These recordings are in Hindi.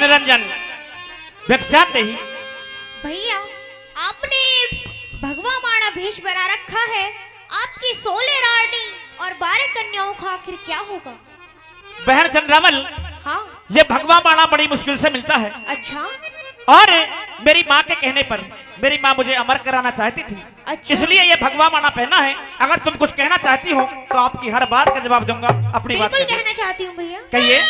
मनोरंजन व्यक्षात नहीं। भैया आपने भगवा माड़ा भेष बना रखा है, आपकी 16 रानी और 12 कन्याओं का आखिर क्या होगा? बहन चंद्रावल, हाँ ये भगवा माड़ा बड़ी मुश्किल से मिलता है। अच्छा और मेरी माँ के कहने पर मेरी माँ मुझे अमर कराना चाहती थी, अच्छा। इसलिए ये भगवा माड़ा पहना है। अगर तुम कुछ कहना चाहती हो तो आपकी हर बात का जवाब दूंगा। अपनी बात बिल्कुल कहना चाहती हूँ भैया। कहिए।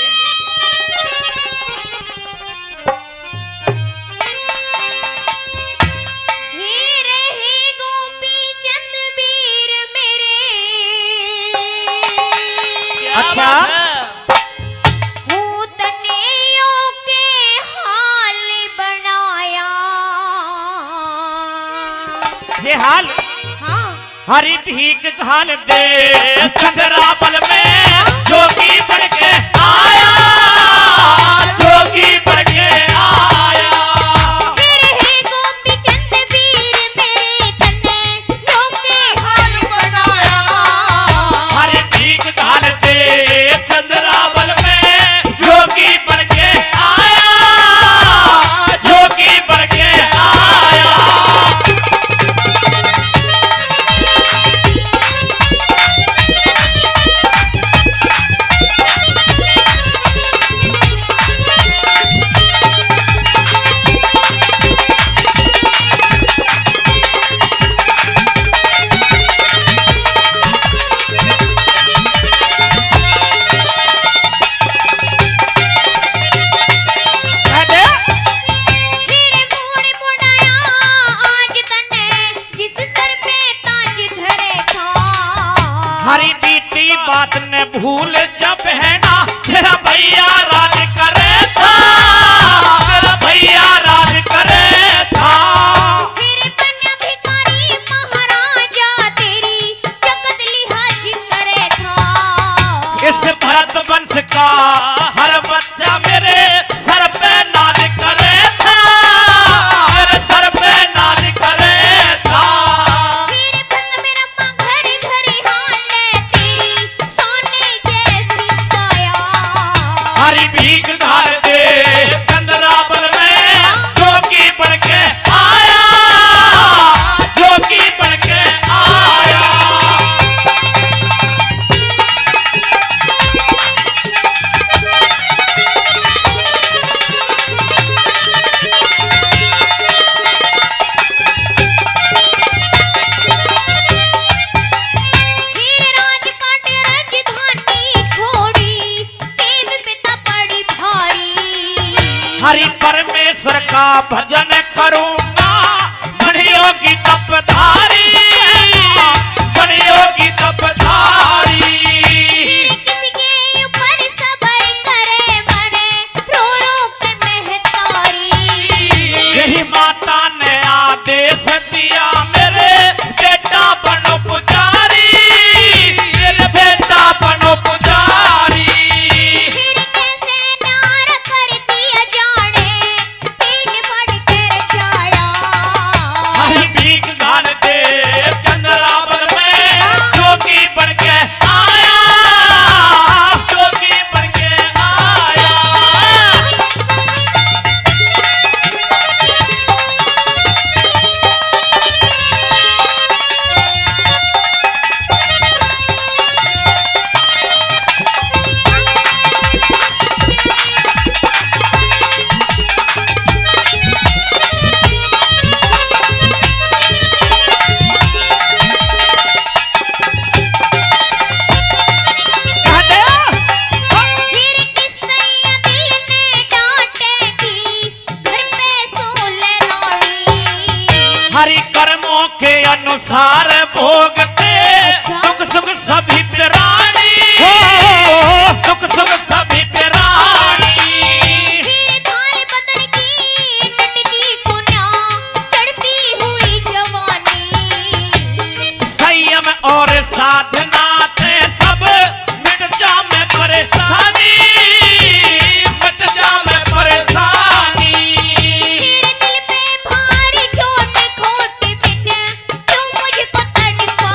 अच्छा ये हाल, हाँ हरी भीख घाल दे चंद्रावल में जोगी बन के आया, जोगी बन के आया। मेरे गोपी चंद वीर मेरे कन्ने लोके हाल बनाया। हरी भीख घाल दे चंद्रावल में जोगी बन के आया, जोगी बन के आया। हरी बीती बात ने भूल जब है ना, तेरा भैया राज करे था, तेरा भैया राज करे था। मेरे बन्या भिखारी महाराजा तेरी जगत लिहाज करे था। इस भरत वंश का हर बच्चा मेरे सर पे नाज करे था, मेरे सर पे नाज करे था। मेरे भक्त मेरा माँ घर घर हाल तेरी सोने जैसी काया। हरी भीख घाल दे चंद्रावल में जोगी बन के आया, जोगी बन के आया। मेरे राजपाट राजधानी छोड़ी देव पिता पड़ी भारी। हरि परमेश्वर का भजन करूंगा, बनियोगी तपधारी, बनियोगी तपधारी। मेरे किसी के ऊपर सबर करे मरे रो रो के महतारी। यही माता ने आदेश दिया मेरे बेटा बनो पुजारी, मेरे बेटा बनो पुजारी। फिर कैसे नार कर दिया जाने पेट फट कर जाया। हरी भीख घाल दे चंद्रावल में जोगी बन के आया, जोगी बन के आया। कह दे फिर किस तरह दिल ने डांटेगी घर पे सोले रानी। हरि कर्मों के अनुसार भोगते दुख सुख सभी प्राणी, दुख सुख सभी प्राणी। फिर थाल बदन की टटकी कुन्या चढ़ती हुई जवानी। संयम और साधना थे सब मिट जामे परेशानी, मिट जामे परेशानी। मेरे दिल पे भारी चोट खोट बिच जो मुझको तड़पा।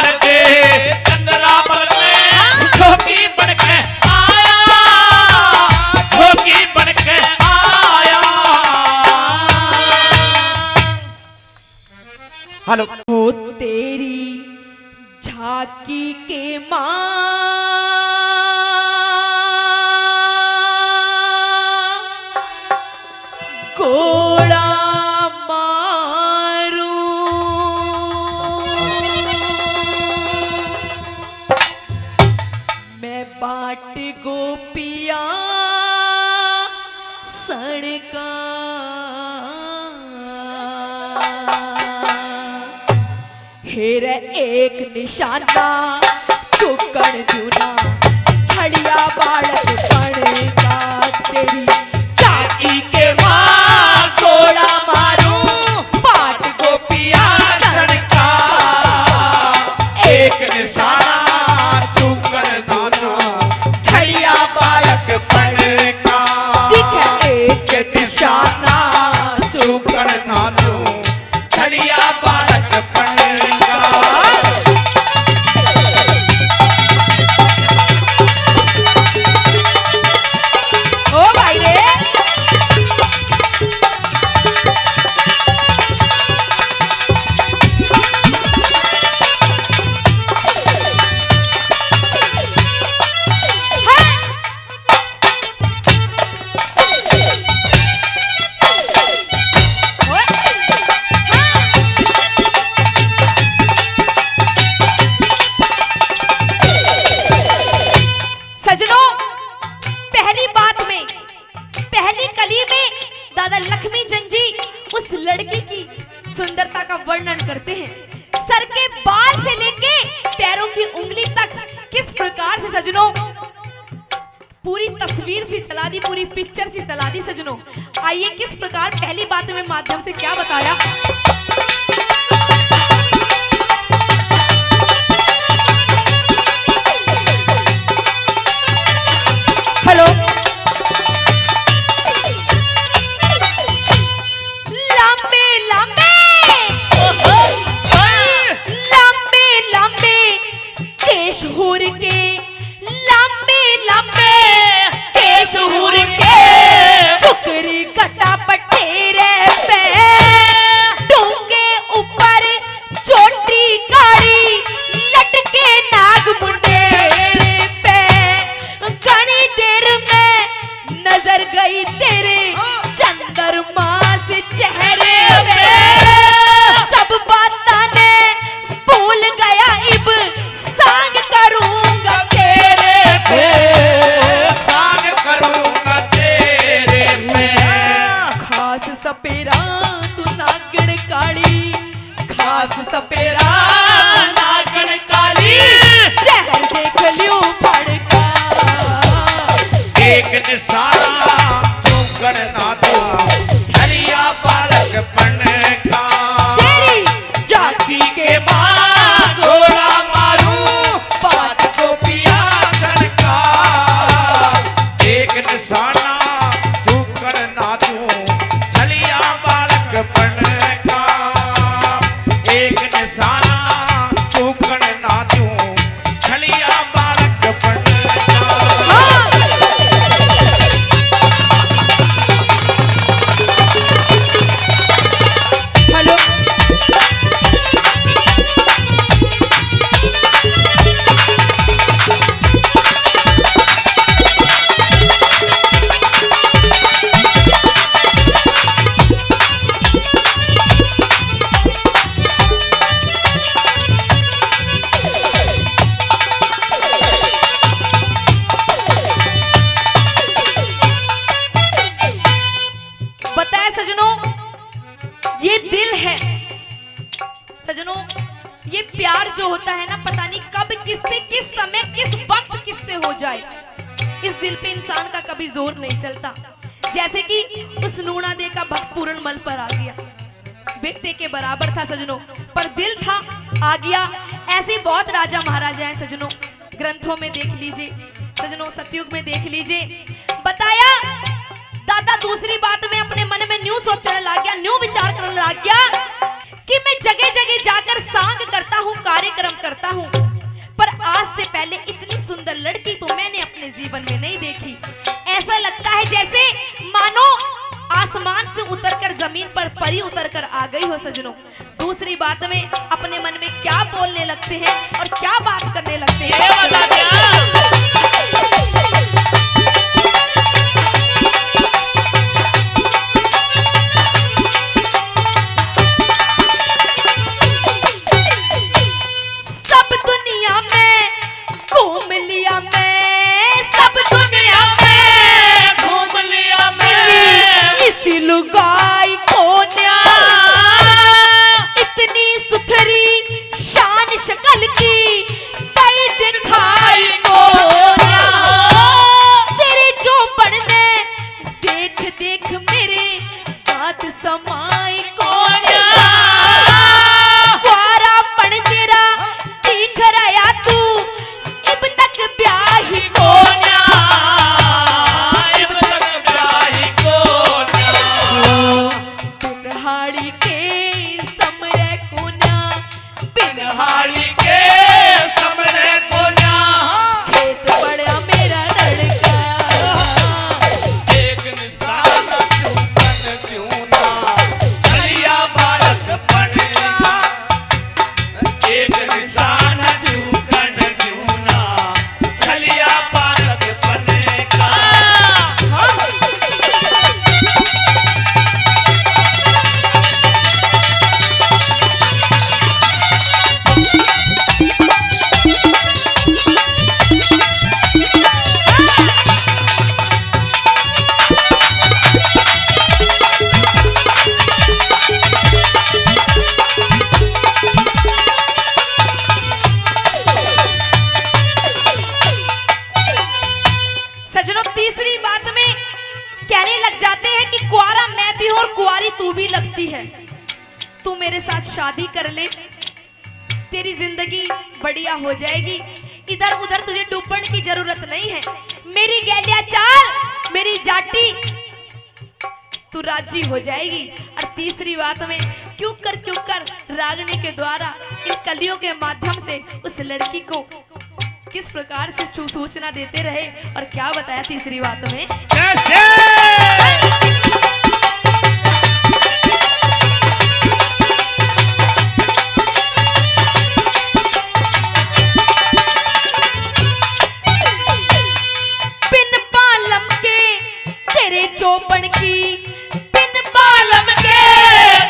हार दे चंद्रावल में झोंकी बन के आया, झोंकी बन के आया। हेलो हो तेरी झांकी के मां गोड़ा मारू, मैं बाट गोपिया सड़का हेर एक निशाना चुकन जुना छड़िया बालक पड़ेगा तेरी झांकी के मां गोड़ा मारू, बाट गोपिया सड़का एक निशाना चूकर नानो छड़िया बालक पड़ेगा। ठीक है एक निशाना चूकर नानो छड़िया बालक पड़ेगा। ओ भाई रे सजनों, पहली बात में पहली कली में दादा लक्ष्मीचंद जी उस लड़की की सुंदरता का वर्णन करते हैं। सर के बाल से लेके पैरों की उंगली तक किस प्रकार से सजनों पूरी तस्वीर सी चला दी, पूरी पिक्चर सी चला दी सजनों। आइए किस प्रकार पहली बात में माध्यम से क्या बताया। हेलो लंबे लंबे लंबे लंबे केश हुर के, लंबे लंबे केश हुर के, टुकरी कटा पटेरे पे डूंगे ऊपर चोटी काली लटके नाग मुंडेरे पे। घनी देर में नजर गई तेरे चंद्रमा से चेहरे पे, सब बातें ने भूल गया इब सांग करूंगा तेरे पे, सांग करूंगा तेरे पे। खास सपेरा तू नागण काली, खास सपेरा नागण काली चेहर देख लियो फड़का, एक निशाना चूकर ना दो छड़िया बालक पड़ेगा। तेरी झांकी के मां गोड़ा मारू, बाट गोपिया सड़का एक निशाना चूकर ना दो छड़िया बालक पड़ेगा। एक निशाना चूकर ना दो छड़िया बालक पड़ेगा। हेलो बताए सजनों, ये दिल है सजनों, ये प्यार जो होता है ना, पता नहीं कब किससे किस समय किस वक्त किससे हो जाए। इस दिल पे इंसान का कभी जोर नहीं चलता। जैसे कि उस नूना दे का भक्त पूर्ण मल पर आ गया, बेटे के बराबर था सजनों, पर दिल था आ गया। ऐसे बहुत राजा महाराजा हैं सजनों, ग्रंथों में देख लीजिए सजनों, सतयुग में देख लीजिए। बताया दादा दूसरी बात में अपने मन में न्यू सोचने लग गया, न्यू विचार करने लग गया कि कि मैं जगह जगह जाकर सांग करता हूँ, कार्यक्रम करता हूँ, पर आज से पहले इतनी सुंदर लड़की तो मैंने अपने जीवन में नहीं देखी। ऐसा लगता है जैसे मानो आसमान से उतरकर जमीन पर परी उतरकर आ गई हो सजनों। दूसरी बात में अपने मन में क्या बोलने लगते हैं और क्या बात करने लगते हैं। तू भी लगती है, तू मेरे साथ शादी कर ले, तेरी जिंदगी बढ़िया हो जाएगी, इधर उधर तुझे डूबने की जरूरत नहीं है। मेरी गैलिया चाल, मेरी जाटी, तू राजी हो जाएगी। और तीसरी बात में क्यों कर रागनी के द्वारा इन कलियों के माध्यम से उस लड़की को किस प्रकार से सूचना देते रहे और क्या बताया तीसरी बात में। चौपड़ की बिन बालम के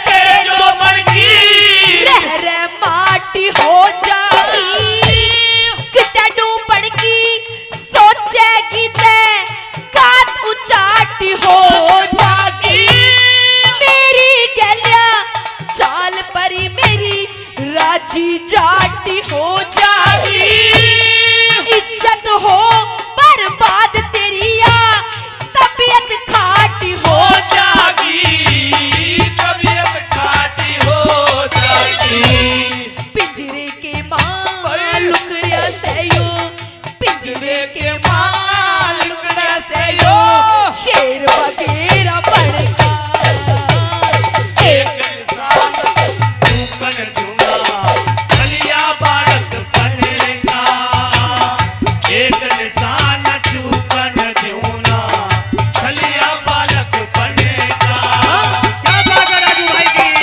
तेरे चौपड़ की रह माटी हो जागी, कितना डूबड़ की सोचेगी ते कात उचाटी हो जागी। मेरी गलिया चाल परी मेरी राजी जाटी हो जागी, इज्जत हो बर्बाद तेरी तबीयत खाटी हो जागी, तबीयत खाटी हो जागी। पिंजरे के मालूक से यो, पिंजरे के मालूक से यो, शेर वगैरह पड़का एक इंसान ऊपर दूंगा कलिया बालक बनेगा, एक निशान चूकन दूंगा कलिया बालक बनेगा। क्या बात है राजू भाई की।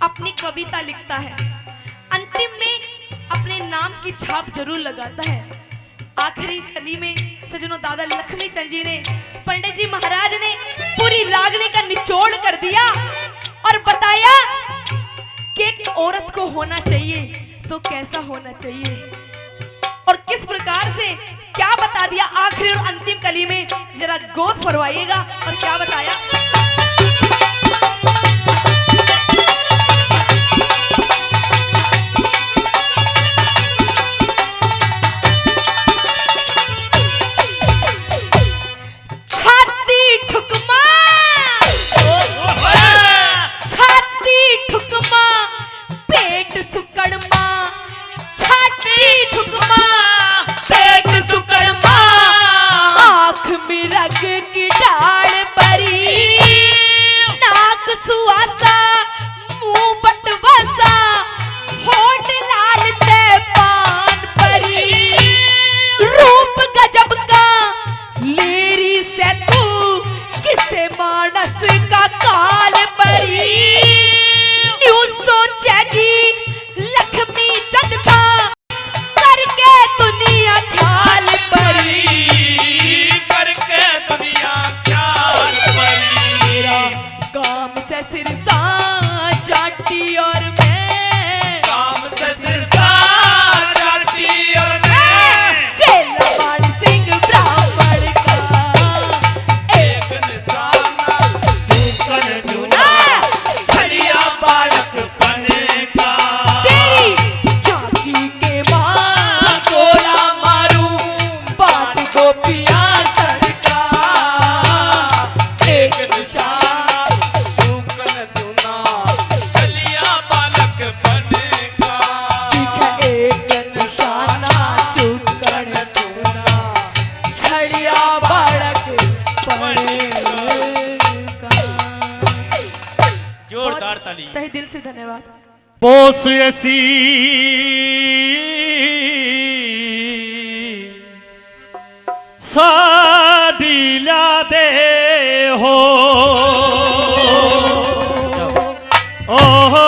अपनी कविता लिखता है, अंतिम में अपने नाम की छाप जरूर लगाता है। आखिरी कली में सजनों दादा लक्ष्मी चंद जी ने, पंडित जी महाराज ने पूरी रागनी का निचोड़ कर दिया और बताया कि एक औरत को होना चाहिए तो कैसा होना चाहिए और किस प्रकार से, क्या बता दिया आखिरी और अंतिम कली में, जरा गौर फरमाइएगा। और क्या बताया, तहे दिल से धन्यवाद। बोस ऐसी साड़ी ला दे हो, ओ हो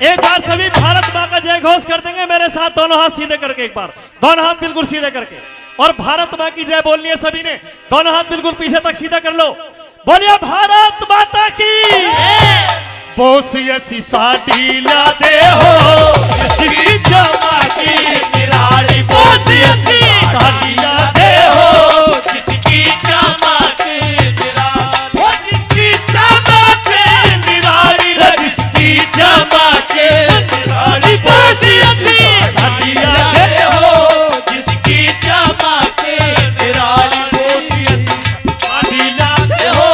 एक बार सभी भारत माँ का जय घोष कर देंगे मेरे साथ, दोनों हाथ सीधे करके, एक बार दोनों हाथ बिल्कुल सीधे करके, और भारत माँ की जय बोलनी है सभी ने। दोनों हाथ बिल्कुल पीछे तक सीधा कर लो, बोलिए भारत माता की। बोस ऐसी साड़ी ला दे हो, इसकी चमकी निराली, बोस ऐसी साड़ी ला दे हो, जिसकी चमकी निराली, वो जिसकी चमकी निराली, जिसकी चमकी निराली, बोस ऐसी साड़ी ला दे हो, जिसकी चमकी निराली, बोस ऐसी साड़ी ला दे हो,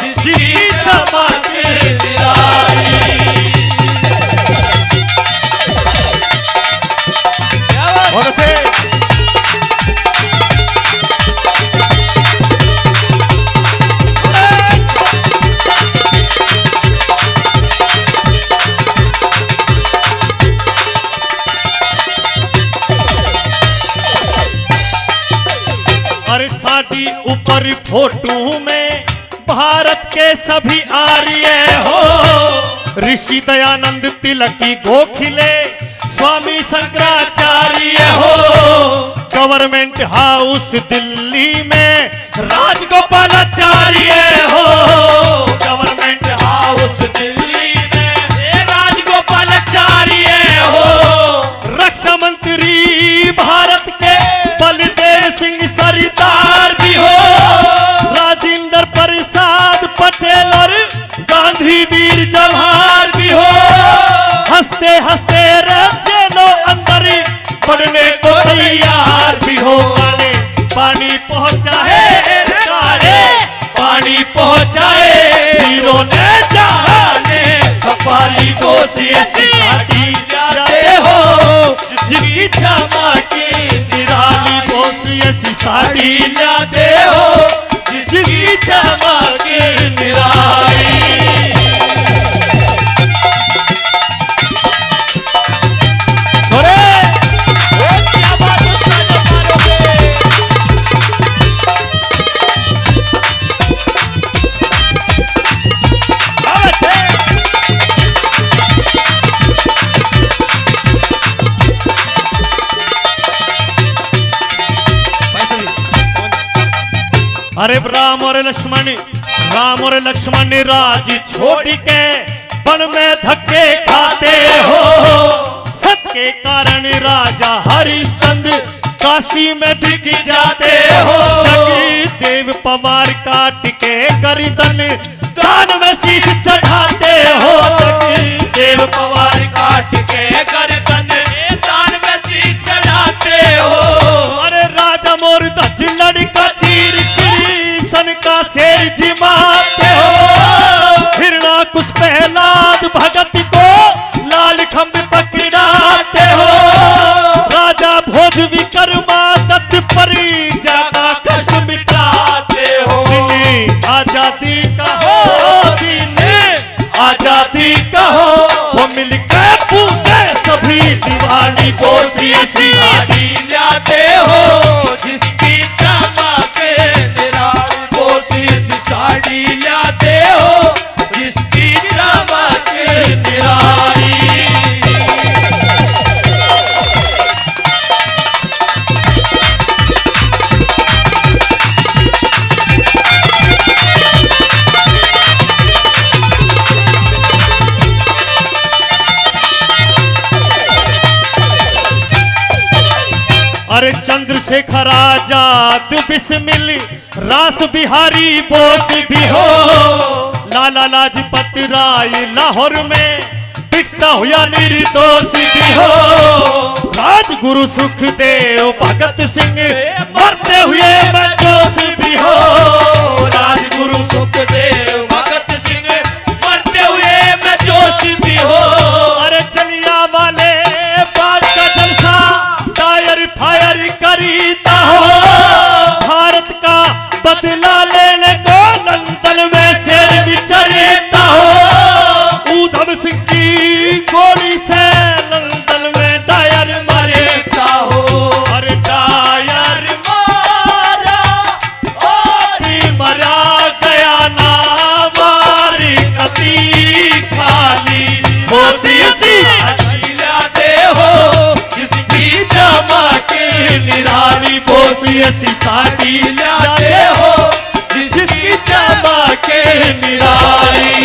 जिसकी चमकी निराली। बहुत अच्छे। और साड़ी ऊपर फोटो में भारत के सभी आर्य हो, ऋषि दयानंद तिलक की गोखले, स्वामी शंकराचार्य हो, गवर्नमेंट हाउस दिल्ली में राजगोपालाचार्य हो, गवर्नमेंट हाउस दिल्ली में राजगोपालाचार्य हो, रक्षा मंत्री भारत के बलदेव सिंह सरदार भी हो, राजेंद्र प्रसाद पटेल और गांधी वीर जवाहर भी हो, हंसते हंसते जेलों अंदर बढ़ने को तैयार भी हो, पानी पहुंचाए पानी पहुंचाए वीरों ने जाने, कपाली बोस ऐसी साड़ी लाते हो, जिसकी चमकी निराली, बोस ऐसी साड़ी लाते हो, जिसकी चमकी निराली। अरे राम और लक्ष्मण राज छोड़ के वन में धक्के खाते हो। सत के कारण राजा हरिश्चंद्र काशी में बिक जाते हो। जगदेव पवार काट के गर्दन कान में शीश चढ़ाते हो। जगदेव पवार काट के गर्दन कान में शीश चढ़ाते हो। अरे राजा मोर दज लड़का चीर कृष्ण का शेर जिमाते हो। हिरणा कुछ प्रहलाद भगत को लाल खंभ पकड़ाते हो। राजा भोज विक्रमा दत्त परी जाना कष्ट मिटाते हो। आजादी का हो दिन आजादी का हो वो मिलकर पूजे सभी दीवानी को साड़ी लाते हो जिसकी चमक निराली कोशिश साड़ी लाते हो जिसकी चमक निराली। अरे चंद्रशेखर आजाद बिस्मिल रास बिहारी बोस भी हो। लाला लाजपत राय लाहौर में पिटता हुआ निर्दोष भी हो। राजगुरु सुखदेव भगत सिंह मरते हुए निर्दोष भी हो। राजगुरु सुखदेव भगत सिंह मरते हुए निर्दोष भी हो। अरे जलिया वाले बाग का जलसा टायर फायर करीता हो। भारत का बदला लेने को लंदन में शेर विचरता हो। ऊधम सिंह की गोली से लंदन में टायर मरता हो। अरे टायर मारा और ही मरा गया ना मारी कती खाली मोसी लाते हो जिसकी चमक निराली बोसी साड़ी लाते हो जिसकी चमक निराली।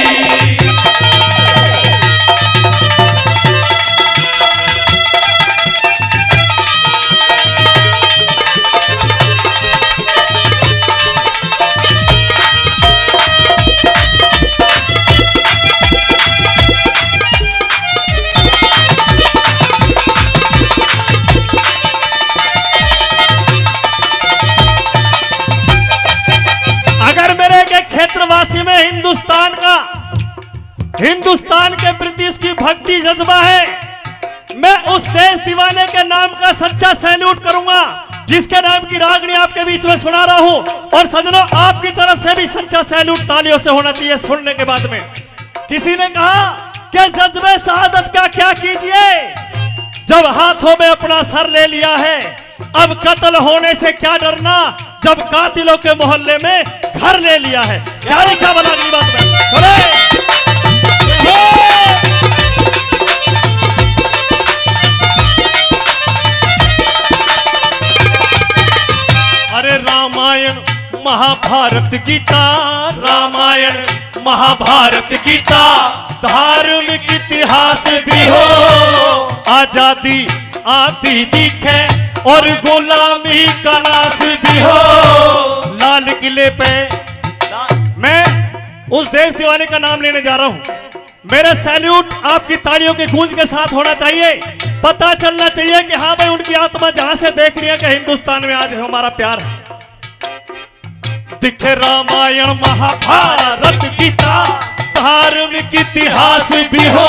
क्षेत्रवासी में हिंदुस्तान के प्रति इसकी भक्ति जज्बा है। मैं उस देश दीवाने के नाम का सच्चा सैल्यूट करूंगा जिसके नाम की रागनी आपके बीच में सुना रहा हूं। और सजनों आपकी तरफ से भी सच्चा सैल्यूट तालियों से होना चाहिए सुनने के बाद में। किसी ने कहा कि जज्बे शहादत का क्या कीजिए जब हाथों में अपना सर ले लिया है। अब कत्ल होने से क्या डरना जब कातिलों के मोहल्ले में घर ले लिया है। क्या लिखा बना अगली बात में अरे रामायण महाभारत गीता रामायण महाभारत गीता धार्मिक इतिहास भी हो। आजादी आती दिखे और गुलामी का नाश भी हो। लाल किले पे मैं उस देश दीवाने का नाम लेने जा रहा हूं। मेरे सैल्यूट आपकी तालियों की गूंज के साथ होना चाहिए। पता चलना चाहिए कि हाँ भाई उनकी आत्मा जहां से देख रही है कि हिंदुस्तान में आज हमारा प्यार है। दिखे रामायण महाभारत गीता धार्मिक इतिहास भी हो।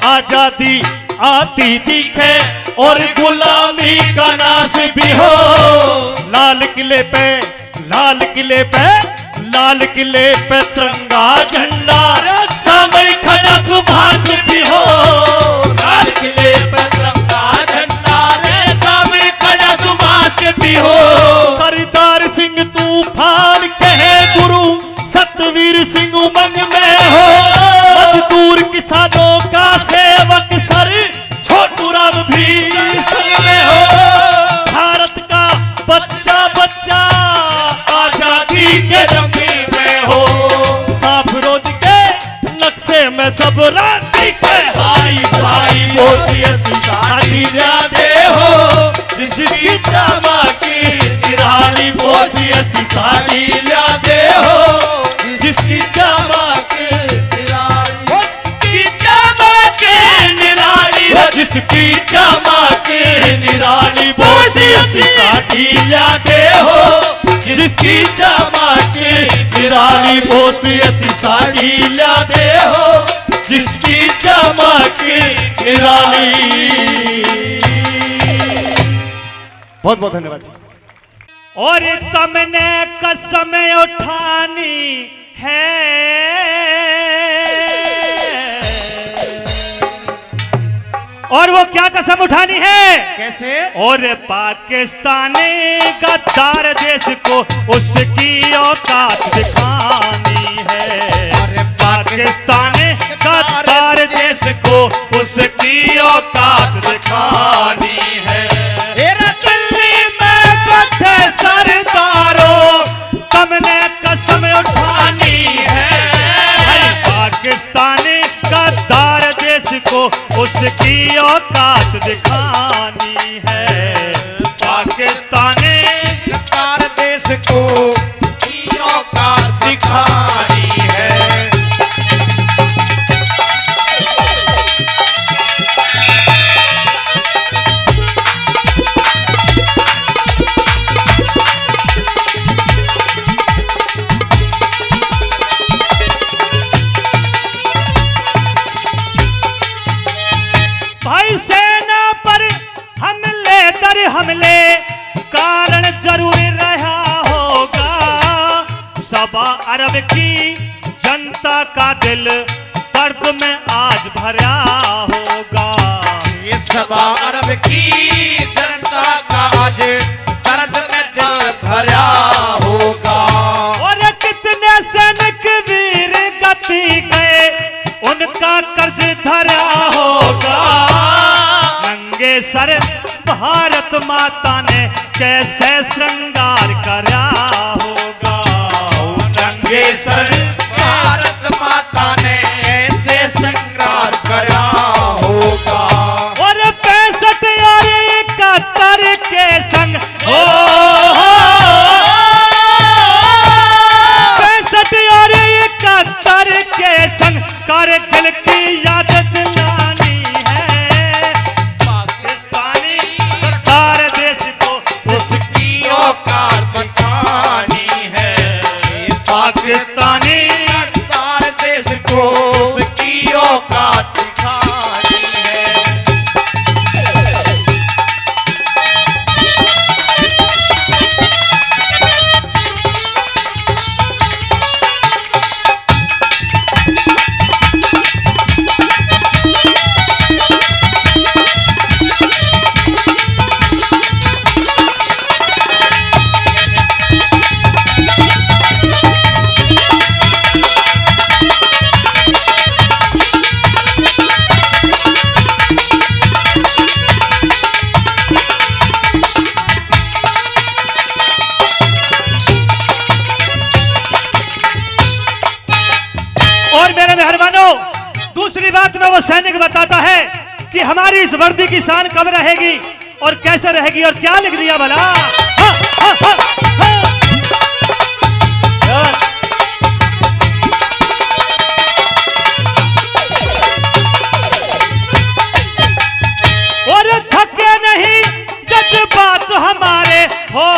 आजादी आती दिखे और गुलामी का नाश भी हो। लाल किले पे तिरंगा झंडा समय खड़ा सुभाष भी हो। लाल किले पे तिरंगा झंडा समय खड़ा सुभाष भी हो। सरदार सिंह तूफान कहे गुरु सतवीर सिंह उमंग में हो। मजदूर किसानों का सेवक सर छोटू राम भी संग में हो। भारत का बच्चा बच्चा आजाद ऐसी साड़ी ला दे हो जिसकी चमक निराली बोस ऐसी साड़ी ला दे हो जिसकी चमक निराली। बहुत बहुत धन्यवाद जी। और तुमने कसम उठानी है और वो क्या कसम उठानी है? कैसे? और पाकिस्तानी गद्दार देश को उसकी औकात दिखानी है। अरे पाकिस्तानी गद्दार देश को उसकी औकात दिखानी है। दिल्ली में बैठे सरदारों तुमने कसम उठानी है। पाकिस्तानी गद्दार देश को उसकी औकात दिखानी है। पाकिस्तानी गद्दार देश को औकात दिखानी है। भाई सेना पर हमले दर हमले कारण जरूर रहा होगा। सबा अरब की जनता का दिल दर्द में आज भरा होगा। ये सबा अरब की जनता का आज दर्द में दिल भरा होगा। और कितने सैनिक वीर गति गए उनका कर्ज धरा होगा। नंगे सर भारत माता ने कैसे श्रृंगार करा होगा। नंगे सर भारत माता ने ऐसे श्रृंगार करा होगा। और 65 और 71 के संग हो 65 और 71 के संग कारगिल की याद दिलानी है। पाकिस्तानी गद्दार देश को उसकी औकात दिखानी है। पाकिस्तानी गद्दार देश को उसकी औकात दिखानी है। और मेरे मेहरबानों दूसरी बात में वो सैनिक बताता है कि हमारी इस वर्दी की शान कब रहेगी और कैसे रहेगी और क्या लिख दिया भला। हा, हा, हा, हा। और थके नहीं जज्बात हमारे हो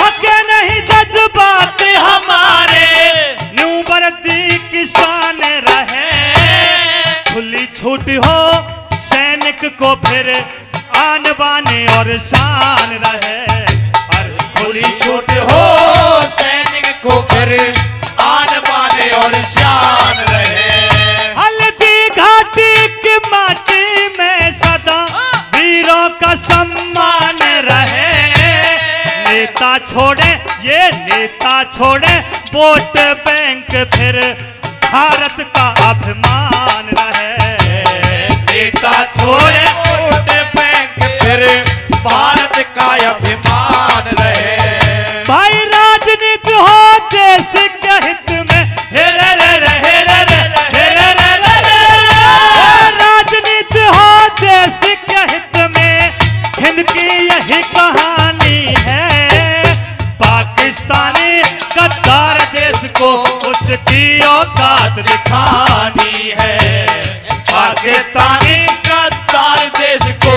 थके नहीं जज्बात हमारे न्यू वर्दी की शान रहे। खुली छूट हो सैनिक को फिर आन बाने और शान रहे। और खुली छूट हो सैनिक को फिर आन बाने और शान रहे। हल्दी घाटी की माटी में सदा वीरों का सम्मान रहे। नेता छोड़े ये नेता छोड़े वोट बैंक फिर भारत का अभिमान रहे। नेता छोड़े वोट बैंक फिर भारत का अभिमान रहे। भाई राजनीति हो देश के हित में हे रे रे रे हे रे रे हे रे रे रे रे। राजनीति हो देश के हित में हिंद की यही कहानी है। पाकिस्तानी गद्दार देश को उसकी औकात दिखानी है। पाकिस्तानी गद्दार देश को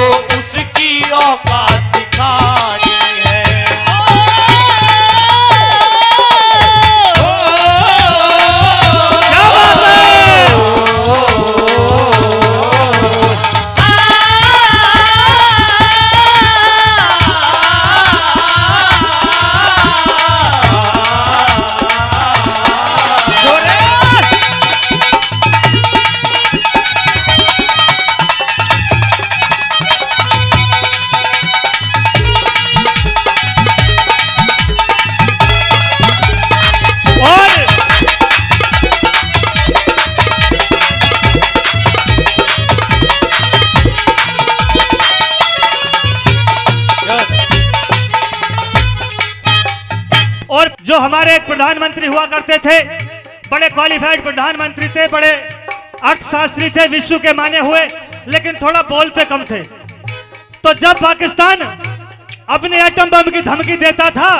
हमारे एक प्रधानमंत्री हुआ करते थे, बड़े क्वालिफाइड प्रधानमंत्री थे, बड़े अर्थशास्त्री थे, विश्व के माने हुए, लेकिन थोड़ा बोलते कम थे। तो जब पाकिस्तान अपने एटम बम की धमकी देता था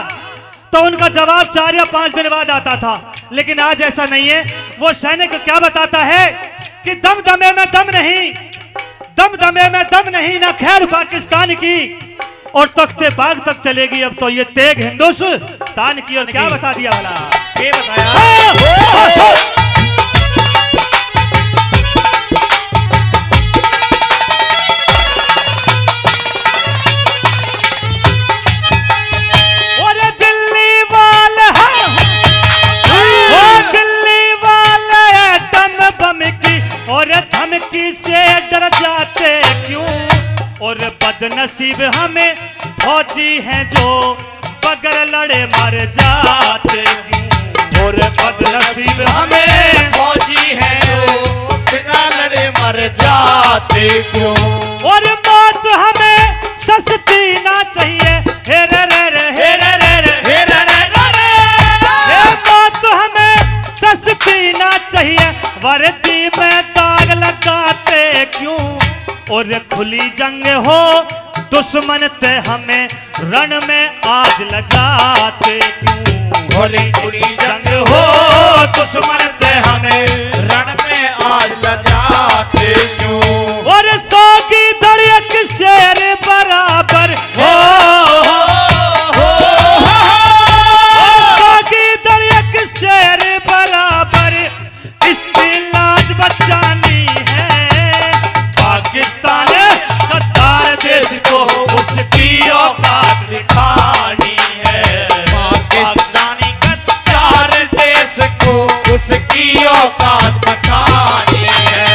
तो उनका जवाब 4 या 5 दिन बाद आता था। लेकिन आज ऐसा नहीं है। वो सैनिक क्या बताता है कि दम दमे में दम नहीं, दम दमे में दम नहीं, ना खैर पाकिस्तान की, और तख्ते बाग तक चलेगी अब तो ये तेग हिंदुस्तान की। और क्या बता दिया वाला, ये बताया और धमकी से डर जाते क्यों, और बदनसीब हमें फौजी हैं जो बगैर लड़े मर जाते क्यों, और बदनसीब हमें फौजी हैं जो बिना लड़े मर जाते क्यों, और मौत हमें सस्ती ना चाहिए, हे रे रे रे हे रे रे रे हे रे रे रे रे, मौत हमें सस्ती ना चाहिए, वर्दी में दाग लगाते क्यों, और खुली जंग हो दुश्मन ते हमें रण में आज लजाते क्यों, खुली जंग हो दुश्मन ते हमें रण में आज लजाते क्यों, और 100 की धड़क शेर बराबर हो, 100 की धड़क शेर बराबर, इसकी लाज बचानी है, पाकिस्तान गद्दार देश को उसकी औकात दिखानी है, पाकिस्तानी गद्दार देश को उसकी औकात दिखानी है।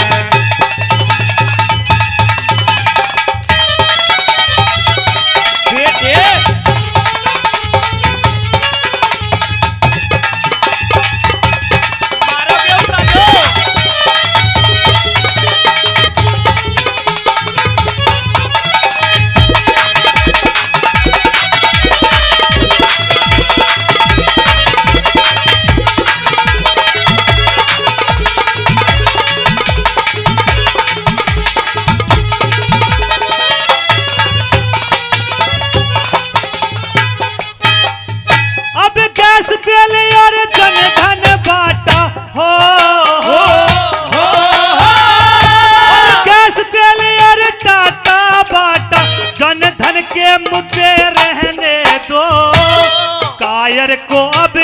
मुद्दे रहने दो, कायर को अब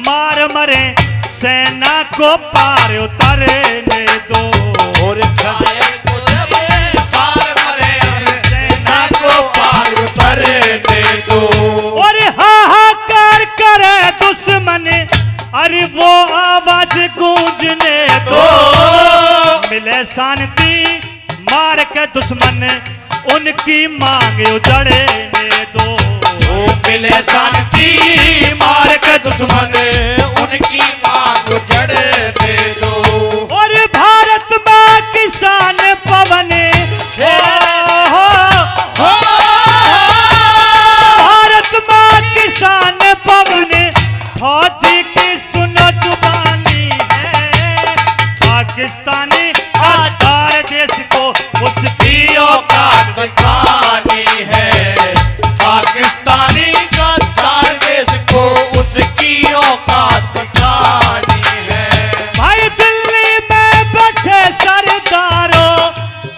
मार मरे, सेना को पार उतारने दो, और कायर को जब पार मरे, सेना को पार उतारने दो, और हाहाकार करे दुश्मन, अरे वो आवाज गूंजने दो, मिले शांति मार के दुश्मन, उनकी मांग उजड़ने दो, मिले शांति मार के दुश्मन, उनकी मांग उजड़ने दो, और भारत मां किसान पवन, भारत मां किसान पवन, फौजी की सुनो जुबानी है, पाकिस्तानी गद्दार देश को उसकी औकात दिखानी है, पाकिस्तानी गद्दार देश को उसकी औकात दिखानी है। भाई दिल्ली में बैठे सरदारों,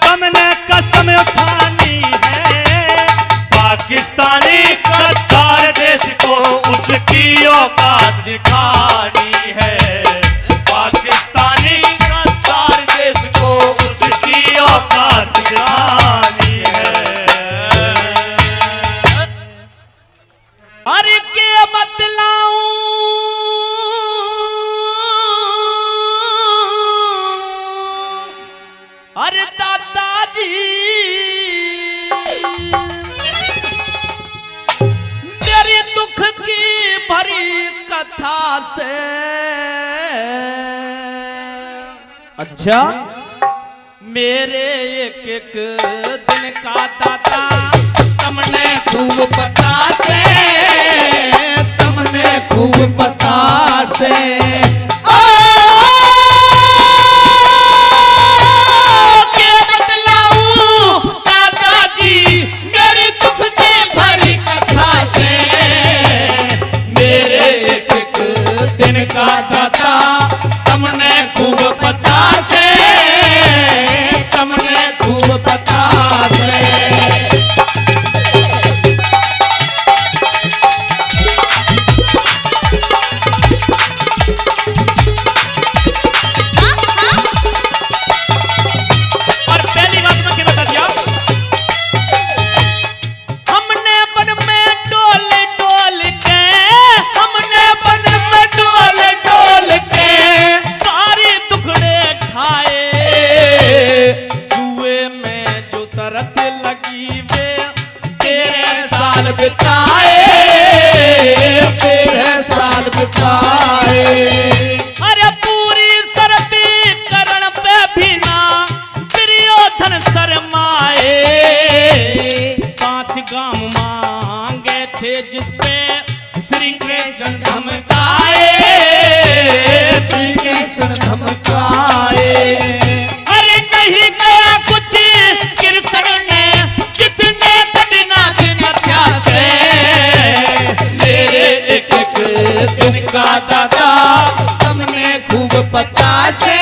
तुमने कसम उठानी है, पाकिस्तानी गद्दार देश को उसकी औकात दिखानी है, पाकिस्तानी गद्दार देश को उसकी औकात दिखानी है। अरे के बतलाऊं अरे दादाजी, मेरी दुख की भरी कथा से, अच्छा मेरे एक एक दिन का दादा तुमने खूब पता से, तुमने खूब पता साल बिताए, 13 साल बिताए। अरे पूरी सरती करण पे भी ना दुर्योधन शर्माए। 5 गांव मांगे थे जिसपे श्री कृष्ण धमकाए, श्री कृष्ण धमकाए। अरे नहीं गया कुछ कृष्ण ने जिसने कदना दिन प्यासे। मेरे एक एक दिन का दादा तुमने खूब पता से,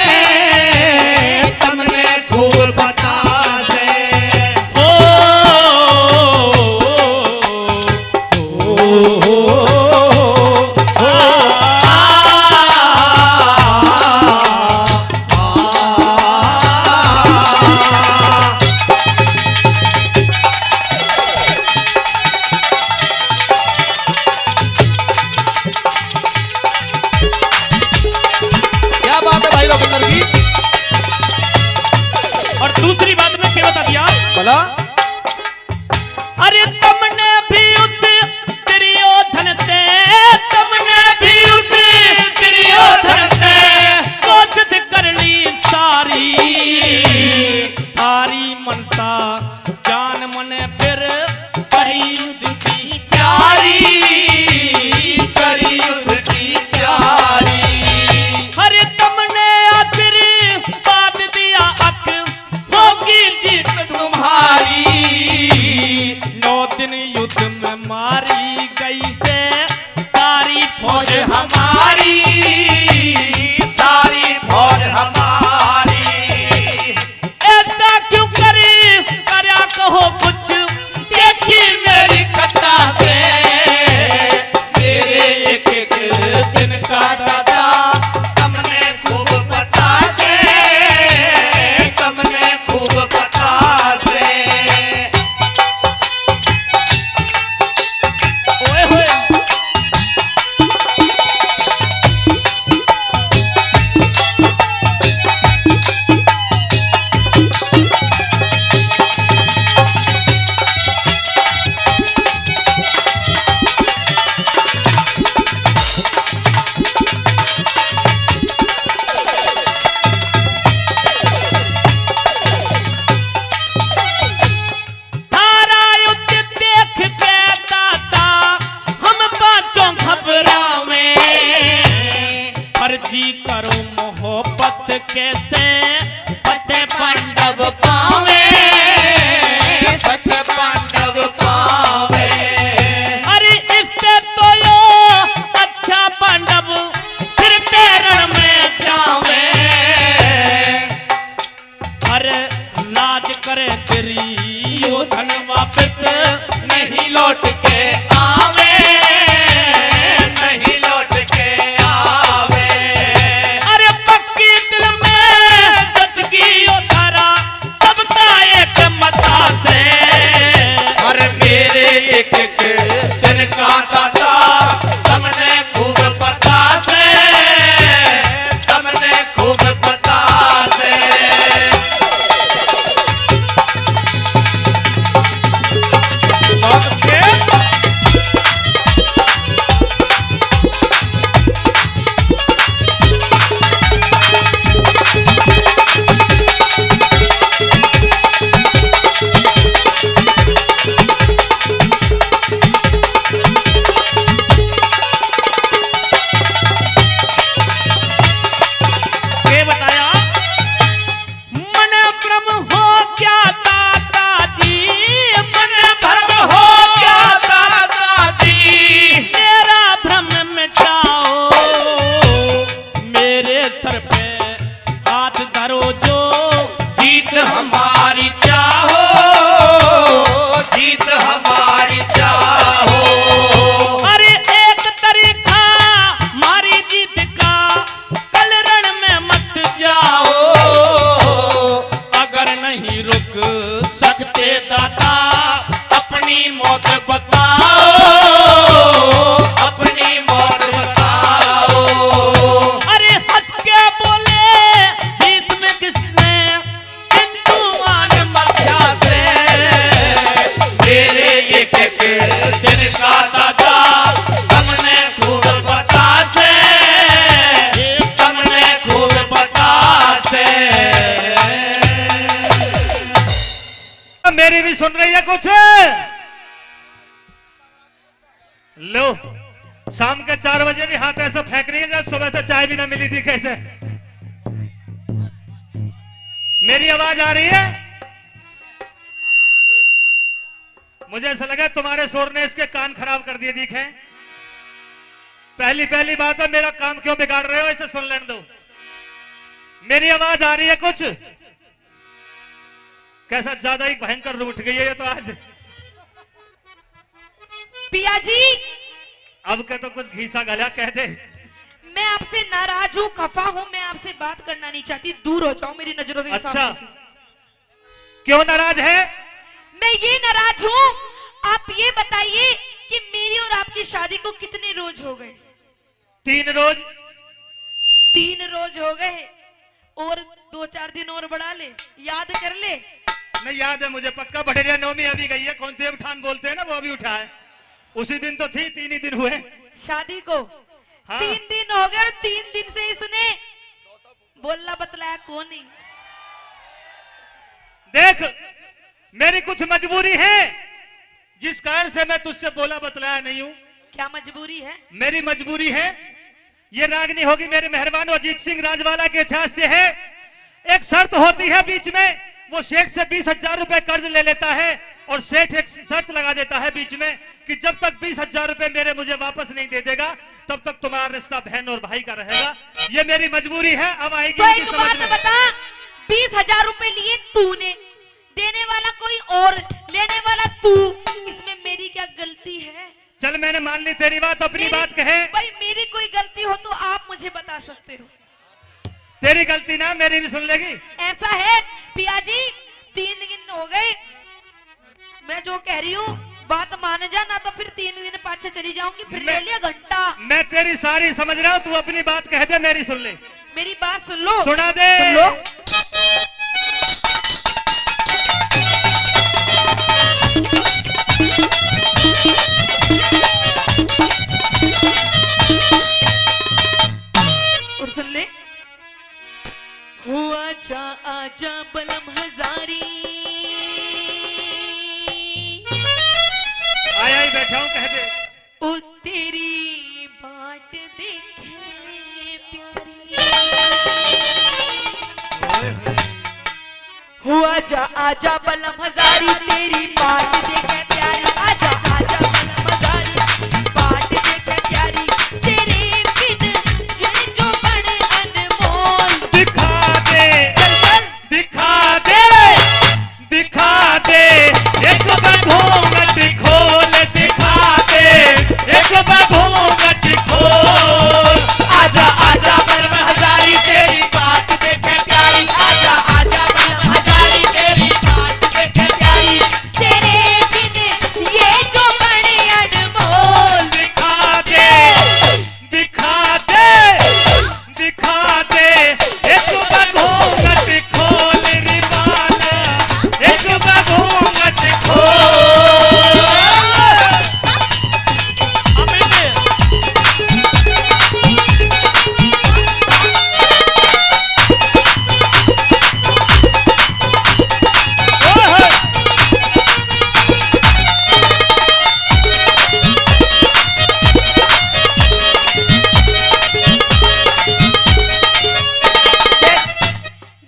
तुमने खूब पता से। क्या बात है भाई लोग की। और दूसरी बात में क्या बता दिया? बोला अरे तुमने भी उस दुर्योधन से, तुमने भी उस दुर्योधन से कोशिश कर ली सारी। थारी मनसा जान मने फिर युद्ध की तैयारी, करी युद्ध की तैयारी। अरे तुमने आशीर्वाद दिया अक होगी जीत तुम्हारी। 9 दिन युद्ध में मारी गई से सारी फौज फौज हमारी, सारी फौज हमारी। ऐसा क्यों करी करया कहो कुछ। देखी मेरी कथा से, मेरे एक एक दिन का दादा तुमने खूब पता से, तुमने खूब पता से। ओए होए तारा युद्ध देख के दादा हम पांचों घबरावे। अर्जी करो मोहब्बत कैसे फतेह पांडव पावे, फतेह पांडव पावे। अरे इससे तो यो अच्छा पांडव फिर तेरण में जावे। अरे लाज करे तेरी योधन वापस नहीं लौट के आवे, नहीं लौट के आवे। अरे पक्की दिल में जचकी यो धारा सबका एक मता से। और मेरे एक एक दिन का दादा तुमने खूब पता से, तुमने खूब पता से। बात के के बताया मन भ्रम हो क्या दादाजी। मन धर्म हो क्या दादाजी। मेरा भ्रम मिटाओ। मेरे सर पे हाथ धरो जो जीत हमारी चाहो, जीत हमारी चाहो। अरे एक तरीका मारी जीत का कल रण में मत जाओ। अगर नहीं रुक सकते दादा अपनी मौत बताओ, अपनी मौत बताओ। अरे हंस के बोले बीच में किसने सिंधु आन मध्या से। मेरे एक एक सुन रही है कुछ? लो, शाम के 4 बजे भी हाथ ऐसा फेंक रही है जब सुबह से चाय भी ना मिली थी। कैसे मेरी आवाज आ रही है? मुझे ऐसा लगा तुम्हारे शोर ने इसके कान खराब कर दिए दिखे। पहली बात है, मेरा काम क्यों बिगाड़ रहे हो? इसे सुन लेने दो। मेरी आवाज आ रही है कुछ? कैसा ज्यादा ही भयंकर रूठ गई है ये तो आज। पिया जी, अब के तो कुछ घीसा गला कह दे। मैं आपसे नाराज हूँ, खफा हूँ, मैं आपसे बात करना नहीं चाहती, दूर हो जाओ मेरी नजरों से। अच्छा, सामने से। क्यों नाराज है? मैं ये नाराज हूँ, आप ये बताइए कि मेरी और आपकी शादी को कितने रोज हो गए? 3 रोज। 3 रोज हो गए, और 2-4 दिन और बढ़ा ले, याद कर ले। नहीं याद है मुझे पक्का। बढ़िया नौमी अभी गई है, कौन देव ठान बोलते हैं ना, वो अभी उठा है। उसी दिन तो थी, 3 ही दिन हुए शादी को। हाँ। 3 दिन हो गए, 3 दिन से इसने बोलना बतलाया कौन नहीं। देख, मेरी कुछ मजबूरी है जिस कारण से मैं तुझसे बोला बतलाया नहीं हूं। क्या मजबूरी है? मेरी मजबूरी है, ये रागनी होगी मेरे मेहरबान अजीत सिंह राजवाला के इतिहास से है। एक शर्त होती है बीच में, वो सेठ से 20,000 रुपए कर्ज ले लेता है और सेठ एक शर्त लगा देता है बीच में कि जब तक 20,000 रुपए मेरे मुझे वापस नहीं दे देगा तब तक तुम्हारा रिश्ता बहन और भाई का रहेगा। ये मेरी मजबूरी है। अब आएगी तो इनकी एक समझ बात में। बता, 20,000 रुपए लिए तूने, देने वाला कोई और, लेने वाला तू, इसमें मेरी क्या गलती है? चल मैंने मान ली तेरी बात, अपनी बात कहे। भाई मेरी कोई गलती हो तो आप मुझे बता सकते हो। तेरी गलती ना, मेरी भी सुन लेगी। ऐसा है पिया जी, 3 दिन हो गए, मैं जो कह रही हूँ बात मान जा, ना तो फिर 3 दिन पाछे चली जाऊंगी, फिर ले लिया घंटा। मैं तेरी सारी समझ रहा हूँ, तू अपनी बात कह दे, मेरी सुन ले। मेरी बात सुन लो। सुना दे। सुन लो। और सुन ले। हुआ जा आजा बलम हजारी, आया ही बैठा हूँ, कह दे। ओ तेरी बाट देखे प्यारी। हुआ जा आजा बलम हजारी, तेरी बाट देखे प्यारी। आजा आजा बलम हजारी, बाट देखे प्यारी। तेरे बिन ये जो बड़े अनमोल। दिखा दे, चल चल। दिखा दे, दिखा दे, एक घूंघट खोल, दिखा दे, एक घूंघट खोल। आजा आजा बलम हजारी तेरी बात देखे प्यारी। आजा आजा बलम हजारी तेरी बात देखे प्यारी। तेरे बिन ये जो बड़े अनमोल। दिखा दे, दिखा दे, दिखा दे, एक घूंघट खोल रे बाला, एक घूंघट खोल।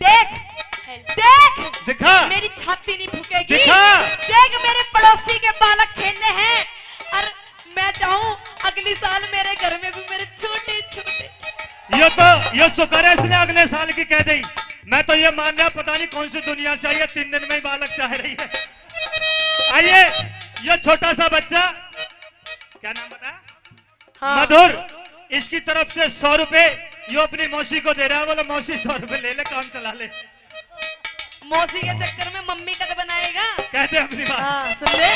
देख देख, दिखा, मेरी छाती नहीं फूकेगी। दिखा। देख मेरे पड़ोसी के बालक खेलने हैं, और मैं चाहूँ अगली साल मेरे घर में भी मेरे छोटे छोटे। ये शुक्र है इसने अगले साल की कह दी। मैं तो ये मान रहा, पता नहीं कौन सी दुनिया से आई है, 3 दिन में ही बालक चाह रही है। आइए, ये छोटा सा बच्चा, क्या नाम बता? हाँ। मधुर, इसकी तरफ से 100 रुपए ये अपनी मौसी को दे रहा है। बोला मौसी 100 रुपए ले ले, काम चला ले। मौसी के चक्कर में मम्मी का तो बनाएगा। कहते अपनी बात। हाँ सुन ले।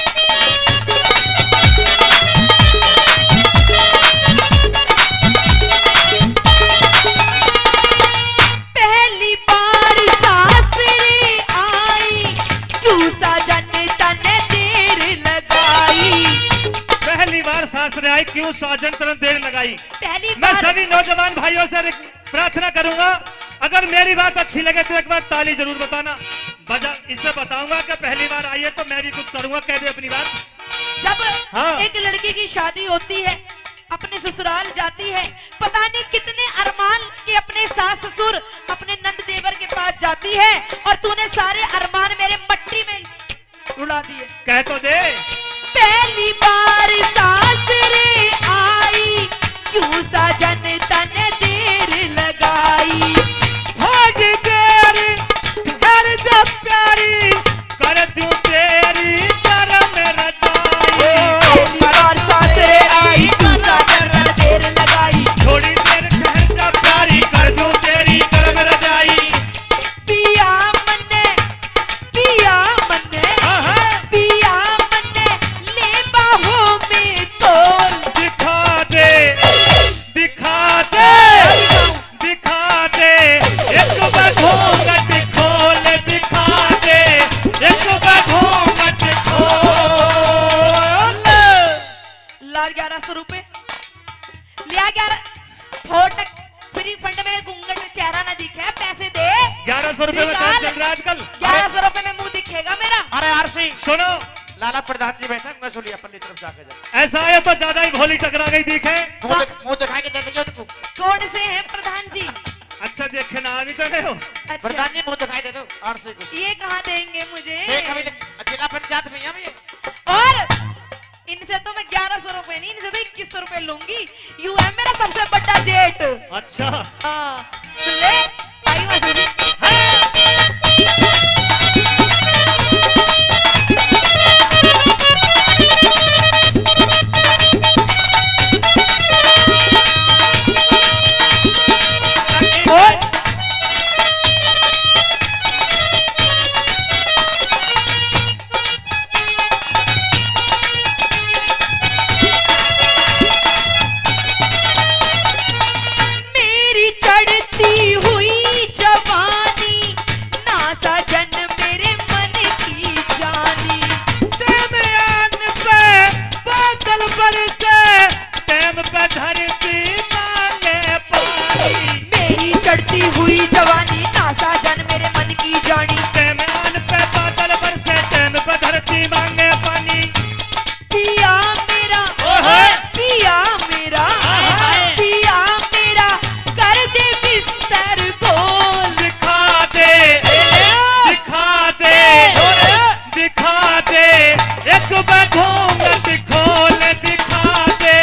पहली बार सासरे आई, क्यों साजन तने देर लगाई। पहली बार सासरे आई, क्यों साजन तरह देर लगाई। पहली मैं बार। सभी नौजवान भाइयों से प्रार्थना करूंगा, अगर मेरी बात अच्छी लगे तो एक बार ताली जरूर बताना। बजा इसे बताऊंगा कि पहली बार आई है तो मैं भी कुछ करूंगा। कह दे अपनी बात। जब हाँ। एक लड़की की शादी होती है, अपने ससुराल जाती है, पता नहीं कितने अरमान के अपने सास ससुर अपने नंद देवर के पास जाती है, और तूने सारे अरमान मेरे मट्टी में उड़ा दिए। कह तो दे। पहली बार सासरे आई, क्यों साजन तन देर लगाई। थोड़ी देर ठहर जा प्यारी, कर दूं तेरी करम रजाई। पहली बार सासरे आई, क्यों साजन देर लगाई। थोड़ी देर ठहर जा प्यारी, कर दूं तेरी करम रजाई। पिया मन्ने, पिया मन्ने, हाँ हाँ। पिया मन्ने, ले बाहों में तोल। दिखा दे, दिखा दे, दिखा दे, एक बार घूंघट खोल दिखा दे, एक बार घूंघट खोल। ला 1100 रुपए लिया। 11 फोटक फ्री फंड में घूंघट चेहरा ना दिखे, पैसे दे। 1100 रुपए में काम चल रहा है आजकल। 1100 रुपए में मुंह दिखेगा मेरा। अरे आरसी, सुनो, लाला प्रधान जी बैठे, मैं सुनिए अपनी तरफ जाके जा। ऐसा है तो ज्यादा ही भोली टकरा गई दिखे। मुंह दिखाएंगे दे देंगे उनको। कौन से हैं प्रधान जी? अच्छा देखे ना अभी तो गए हो। अच्छा, प्रधान जी मुंह दिखाई दे दो आरसी को। ये कहाँ देंगे मुझे? देख अभी जिला पंचायत में हम ये। और इनसे तो मैं 1100 रुपए नहीं, इनसे भी 2100 रुपए लूंगी। यू है मेरा सबसे बड़ा जेठ। अच्छा हाँ, सुन ले। आई मासूम। मेरी चढ़ती हुई जवानी, ना साजन मेरे मन की जानी। दरमियान पे बादल बरसे, टेम पे धरती मांगे पानी। मेरी चढ़ती हुई जवानी, ना साजन मेरे मन की जानी। दरमियान पे बादल बरसे, टेम पे धरती मांगे पानी। पिया मेरा, ओहो। पिया मेरा, पिया मेरा, कर दे बिस्तर गोल। दिखा दे, दिखा दे, दिखा दे, एक बार घूंघट खोल दिखा दे,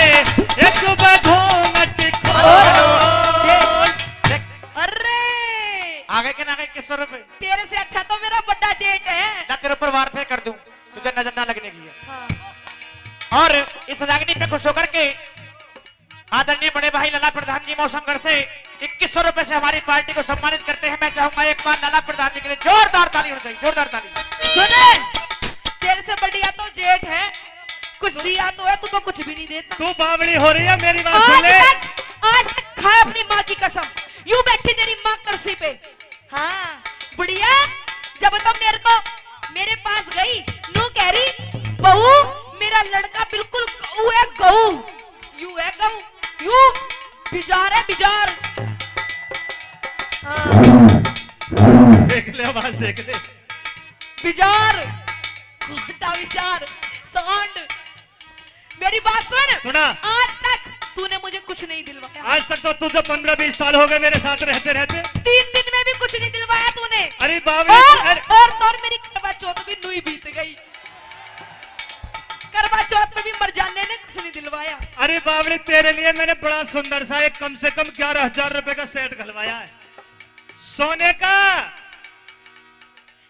एक बार घूंघट खोल। अरे आगे के ना आगे 2100 रुपए। तेरे से अच्छा तो मेरा बड़ा जेठ है। ना तेरे ऊपर वार थे कर दूं, तुझे नजर ना लगने की है। हाँ। और इस रागनी पे खुश होकर के आदरणीय बड़े भाई लाला प्रधान जी मौसमगढ़ से 2100 रुपए से हमारी पार्टी को सम्मानित करते हैं। मैं चाहूंगा एक बार लाला प्रधान जी के लिए जोरदार ताली होनी चाहिए, जोरदार ताली। सुने, तेरे से बढ़िया तो जेठ है, कुछ दिया तो है, तू तो कुछ भी नहीं देता। तू बावड़ी हो रही है, मेरी बात सुन ले। आज तक खाए अपनी माँ की कसम, यूं बैठी तेरी माँ कुर्सी पे। हाँ बुढ़िया, जब तुम मेरे को मेरे पास गई, नू कह रही बहू मेरा लड़का बिल्कुल गऊ है, गऊ। यू है गऊ, यू बिजार है, बिजार। हाँ, देख ले आवाज देख ले। बिजार, खोटा विचार, सांड। मेरी बात सुन। सुना। आज तक तूने मुझे कुछ नहीं दिलवाया। आज तक तो तुझे 15-20 साल हो गए मेरे साथ रहते रहते। 3 दिन में भी कुछ नहीं दिलवाया तूने। अरे बावड़ी, और मेरी करवा चौथ भी नुई बीत गई। करवा चौथ में भी मर जाने ने कुछ नहीं दिलवाया। अरे बावड़ी, तेरे लिए मैंने बड़ा सुंदर सा एक कम से कम 11,000 रुपए का सेट खलवाया है, सोने का।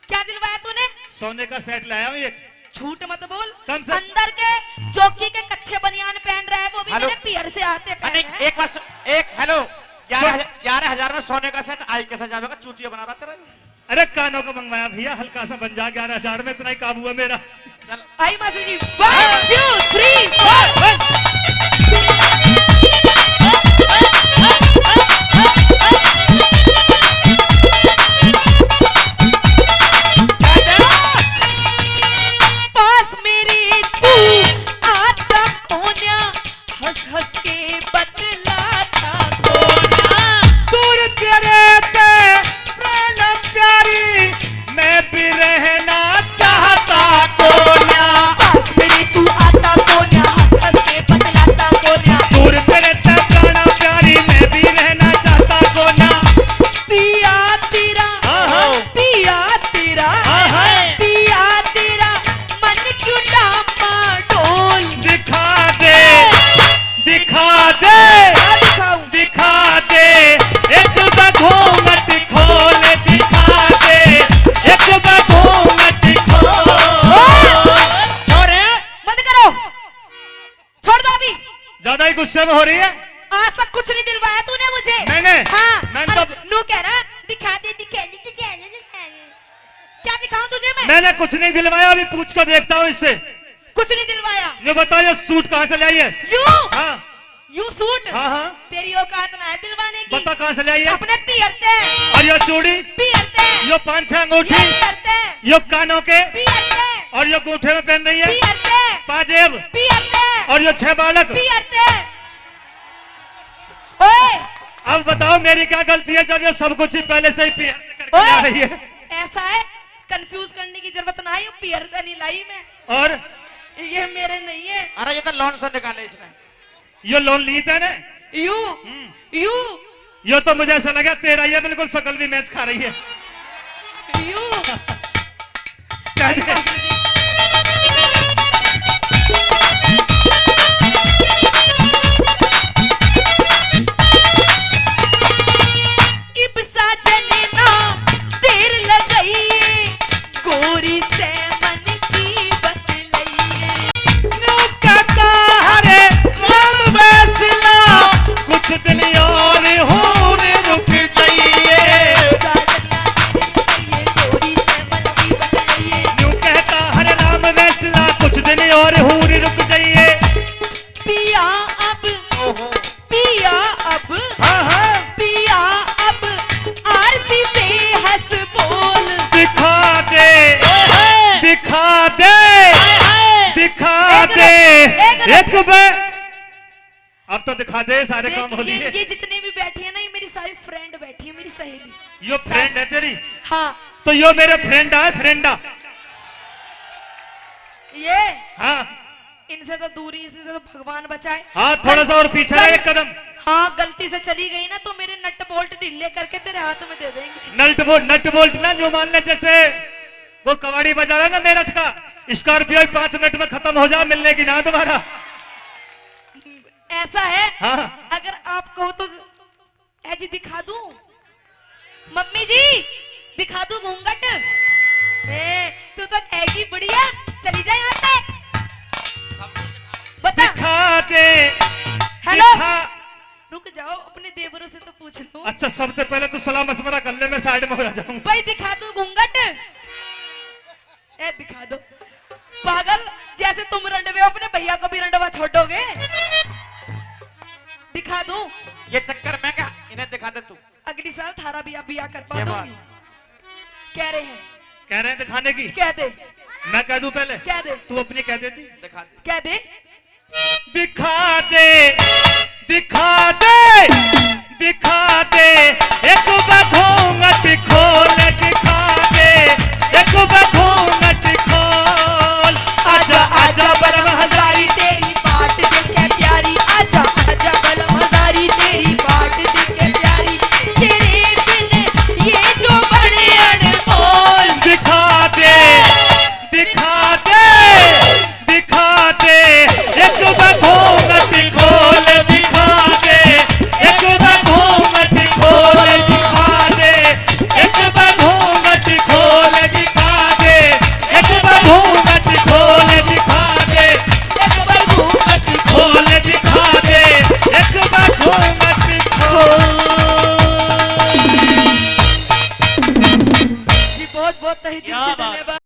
क्या दिलवाया तूने? सोने का सेट लाया हूँ एक। झूठ मत बोल। कम से- अंदर के चौकी के कच्चे बनियान पहन रहा है, वो भी हेलो। मेरे पियर से आते पहन नहीं, रहा है। एक बार एक हेलो 11,000 में सोने का सेट आई कैसे जाएगा? चूतिया बना रहा तेरा। अरे कानों को मंगवाया भैया, हल्का सा बन जा। 11,000 में इतना ही काबू है मेरा। चल आई मासी जी, 1 2 3 4। पास मेरे तू आता कोन्या, हंस हंस के बतलाता कोन्या। दूर तेरे पे प्राण प्यारी, मैं भी ज्यादा ही गुस्से में हो रही है। आज तक कुछ नहीं दिलवाया तूने मुझे। मैंने हाँ, तो नू कह रहा दिखा दे। क्या दिखाऊं तुझे मैं? मैंने कुछ नहीं दिलवाया, अभी पूछ कर देखता हूँ इससे। कुछ नहीं दिलवाया। ये बताओ ये सूट कहाँ से लाई है? यू हाँ यू सूट। हाँ हाँ तेरी औकात ना है दिलवाने की। बता कहाँ से लाई है? अपने पियरते और ये चूड़ी, पियरते ये 5-6 अंगूठी, पियरते ये कानों के, पियरते और ये गूठे में पहन रही है पियरते पाजेब, पियरते और ये 6 बालक। पियरते। ओए अब बताओ मेरी क्या गलती है जब ये सब कुछ ही पहले से ही पियर करके आ रही है? ऐसा है, कंफ्यूज करने की जरूरत ना है। ये पियर का नहीं लाई मैं, और ये मेरे नहीं है। अरे ये तो लोन से निकाले इसने। ये लोन ली था ना? यू यू ये तो मुझे ऐसा लगा तेरा, ये बिल्कुल शकल भी मैच खा रही है। यू क्या दे? इब्सा जनेना देर लगई गोरी से मन की बतलई। कुछ दिन और हो रे रुक जाइए, गोरी से मन की बतलई। यूं कहता हरे राम वैसला, कुछ दिन और हूर रुक जाइए। पिया अब पिया अब हाँ हाँ पिया अब आरसी से हंस बोल। दिखा दे दिखा दे दिखा दे एक बार, अब तो दिखा दे, सारे काम हो लिए। ये जितने भी बैठी है ना, ये मेरी सारी फ्रेंड बैठी है, मेरी सहेली। यो फ्रेंड है तेरी? हाँ तो यो मेरे फ्रेंड है, फ्रेंडा। ये हाँ इनसे तो दूरी, इनसे तो भगवान बचाए। हाँ थोड़ा सा और पीछे रह एक कदम। हाँ गलती से चली गई ना तो मेरे नट बोल्ट ढीले करके तेरे हाथ में दे देंगे। नट बोल्ट ना, जो मान ले जैसे वो कबाड़ी बजा रहा ना मेरठ का, स्कॉर्पियो 5 मिनट में खत्म हो जाए, मिलने की ना दोबारा। ऐसा है हाँ अगर आप कहो तो ऐजी दिखा दूं। मम्मी जी दिखा दूं घूंघट? तू तो कहेगी बढ़िया, चली जाए यहाँ से। बता। दिखा दे हेलो दिखा। रुक जाओ, अपने देवरों से तो पूछ लूं। अच्छा सबसे पहले तो सलाह मशवरा कर ले, मैं साइड में हो जाऊं। भाई दिखा दो घूंघट? दिखा दो। पागल, जैसे तुम रंडवे हो अपने भैया को भी रंडवा छोड़ोगे। दिखा दो। ये चक्कर मैं क्या, इन्हें दिखा दे तू। अगली साल थारा बिया कर पा ये बात। दूंगी। कह रहे हैं कह रहे हैं दिखाने की? कह दे मैं कह दूं पहले? कह दे तू अपनी कह देती। दिखा दे। कह दे। दिखा दे दिखा दे दिखा दे एक घूंघट खोल, दिखा दे एक घूंघट खोल। आजा आजा बलम हजारी, तेरी बात दिल के प्यारी। आजा आजा बलम हजारी, तेरी बात दिल के प्यारी। तेरे बिन ये जो बड़े अनमोल। दिखा दे दिखा दे दिखा दे एक घूंघट खोल, दिखा दे एक घूंघट खोल, दिखा दे एक घूंघट खोल, दिखा दे एक घूंघट खोल, दिखा दे एक घूंघट खोल, दिखा दे एक घूंघट खोल। जी बहुत बहुत तहे दिल से धन्यवाद।